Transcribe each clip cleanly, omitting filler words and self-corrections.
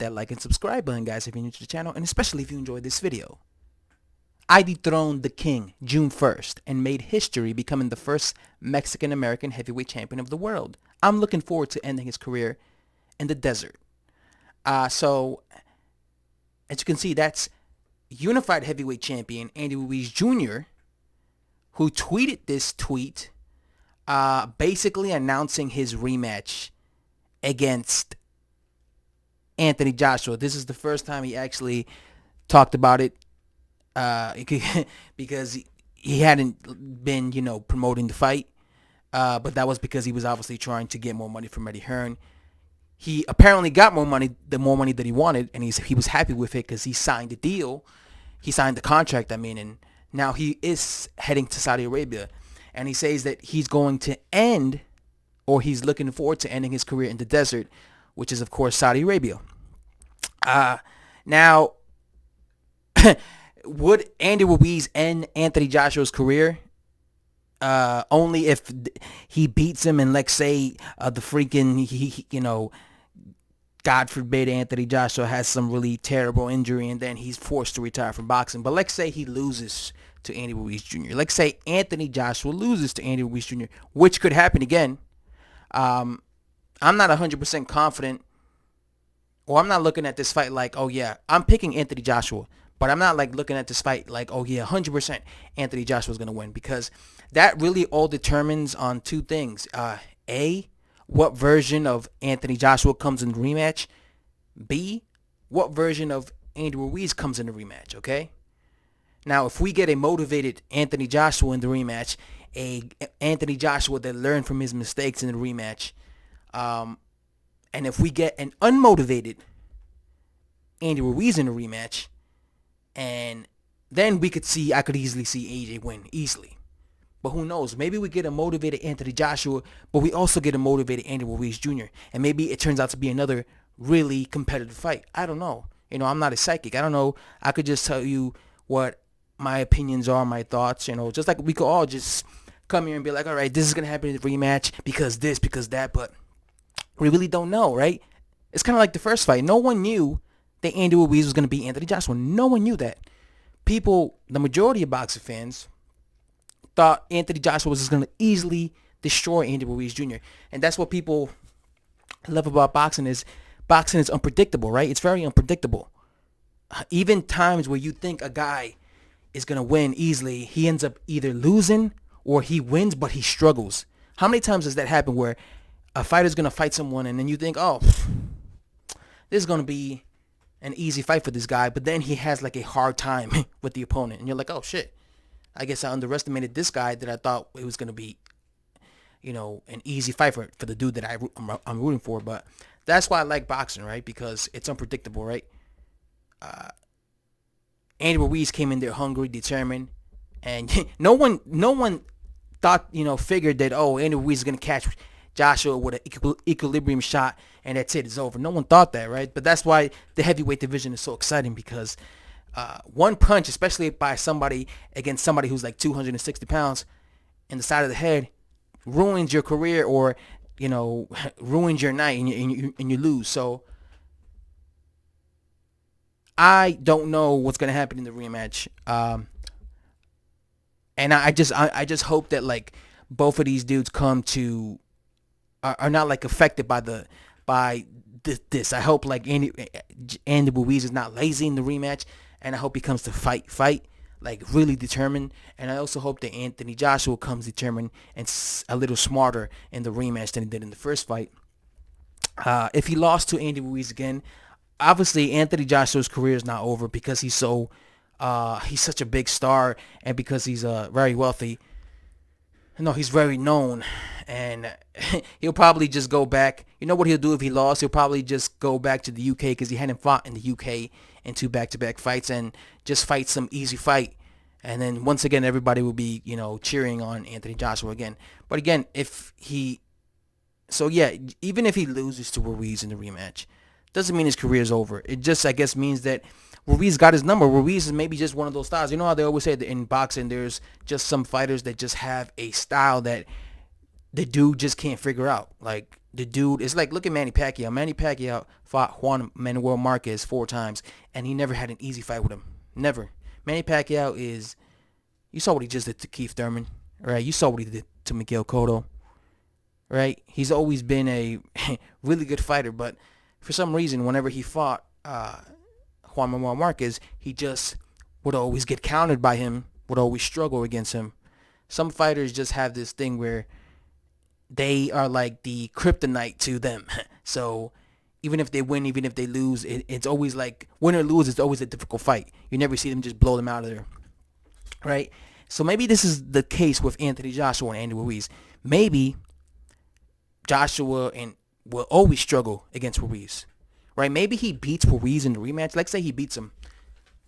that like and subscribe button, guys, if you're new to the channel, and especially if you enjoyed this video. I dethroned the King June 1st and made history becoming the first Mexican-American heavyweight champion of the world. I'm looking forward to ending his career in the desert. So, as you can see, that's unified heavyweight champion Andy Ruiz Jr., who tweeted this tweet basically announcing his rematch against Anthony Joshua. This is the first time he actually talked about it because he hadn't been, promoting the fight. But that was because he was obviously trying to get more money from Eddie Hearn. He apparently got more money that he wanted, and he was happy with it because he signed the deal. He signed the contract, and now he is heading to Saudi Arabia. And he says that he's going to end, or he's looking forward to ending his career in the desert, which is, of course, Saudi Arabia. Now, would Andy Ruiz end Anthony Joshua's career? Only if he beats him and, let's say, the freaking, God forbid Anthony Joshua has some really terrible injury and then he's forced to retire from boxing. But let's say he loses to Andy Ruiz Jr. Let's say Anthony Joshua loses to Andy Ruiz Jr., which could happen again. I'm not 100% confident, or I'm not looking at this fight like, oh yeah, I'm picking Anthony Joshua. But I'm not like looking at this fight like, oh yeah, 100% Anthony Joshua's going to win, because that really all determines on two things. A, what version of Anthony Joshua comes in the rematch. B, what version of Andy Ruiz comes in the rematch, okay? Now, if we get a motivated Anthony Joshua in the rematch, a Anthony Joshua that learned from his mistakes in the rematch, and if we get an unmotivated Andy Ruiz in the rematch, and then I could easily see AJ win easily. But who knows? Maybe we get a motivated Anthony Joshua, but we also get a motivated Andy Ruiz Jr. And maybe it turns out to be another really competitive fight. I don't know. I'm not a psychic. I don't know. I could just tell you what my opinions are, my thoughts. Just like we could all just come here and be like, all right, this is going to happen in the rematch because this, because that. But we really don't know, right? It's kind of like the first fight. No one knew that Andy Ruiz was going to beat Anthony Joshua. No one knew that. People, the majority of boxing fans, thought Anthony Joshua was just going to easily destroy Andy Ruiz Jr. And that's what people love about boxing is unpredictable, right? It's very unpredictable. Even times where you think a guy is going to win easily, he ends up either losing or he wins, but he struggles. How many times does that happen where a fighter's going to fight someone and then you think, oh, this is going to be an easy fight for this guy, but then he has like a hard time with the opponent. And you're like, oh, shit. I guess I underestimated this guy that I thought it was going to be, an easy fight for the dude that I'm rooting for. But that's why I like boxing, right? Because it's unpredictable, right? Andy Ruiz came in there hungry, determined, and no one thought, figured that, oh, Andy Ruiz is going to catch Joshua with an equilibrium shot and that's it, it's over. No one thought that, right? But that's why the heavyweight division is so exciting, because one punch, especially by somebody against somebody who's like 260 pounds in the side of the head, ruins your career or, ruins your night and you lose. So I don't know what's going to happen in the rematch. And I just hope that like both of these dudes come to are not like affected by this. I hope like Andy Ruiz is not lazy in the rematch, and I hope he comes to fight like really determined. And I also hope that Anthony Joshua comes determined and a little smarter in the rematch than he did in the first fight. If he lost to Andy Ruiz again, obviously Anthony Joshua's career is not over, because he's such a big star, and because he's very wealthy. No, he's very known, and he'll probably just go back. You know what he'll do if he lost? He'll probably just go back to the UK, because he hadn't fought in the UK in 2 back-to-back fights, and just fight some easy fight. And then once again, everybody will be, cheering on Anthony Joshua again. But again, even if he loses to Ruiz in the rematch, doesn't mean his career is over. It just, I guess, means that Ruiz got his number. Ruiz is maybe just one of those styles. You know how they always say that in boxing there's just some fighters that just have a style that the dude just can't figure out. Like the dude is like, look at Manny Pacquiao. Manny Pacquiao fought Juan Manuel Marquez 4 times, and he never had an easy fight with him. Never. Manny Pacquiao is. You saw what he just did to Keith Thurman, right? You saw what he did to Miguel Cotto, right? He's always been a really good fighter, but for some reason, whenever he fought Juan Manuel Marquez, he just would always get countered by him, would always struggle against him. Some fighters just have this thing where they are like the kryptonite to them. So even if they win, even if they lose, it's always like win or lose. It's always a difficult fight. You never see them just blow them out of there, right? So maybe this is the case with Anthony Joshua and Andy Ruiz. Maybe Joshua and will always struggle against Ruiz, right? Maybe he beats Ruiz in the rematch. Let's say he beats him,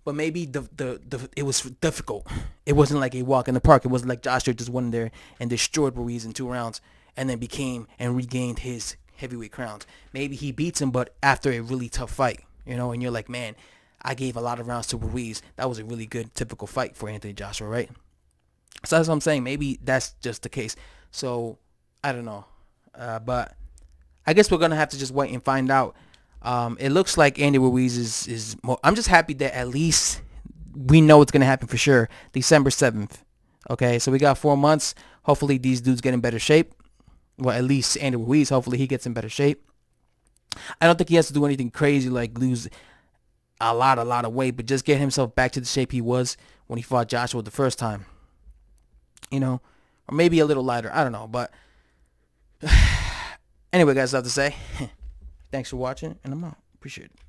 but maybe the it was difficult. It wasn't like a walk in the park. It wasn't like Joshua just went in there and destroyed Ruiz in 2 rounds and then became and regained his heavyweight crowns. Maybe he beats him, but after a really tough fight, and you're like, man, I gave a lot of rounds to Ruiz. That was a really good, typical fight for Anthony Joshua, right? So that's what I'm saying. Maybe that's just the case. So I don't know, but I guess we're gonna have to just wait and find out. It looks like Andy Ruiz is more. I'm just happy that at least we know it's gonna happen for sure. December 7th. Okay, so we got 4 months. Hopefully these dudes get in better shape. Well, at least Andy Ruiz. Hopefully he gets in better shape. I don't think he has to do anything crazy like lose a lot of weight, but just get himself back to the shape he was when he fought Joshua the first time. Or maybe a little lighter. I don't know, but anyway, guys, I have to say, thanks for watching, and I'm out. Appreciate it.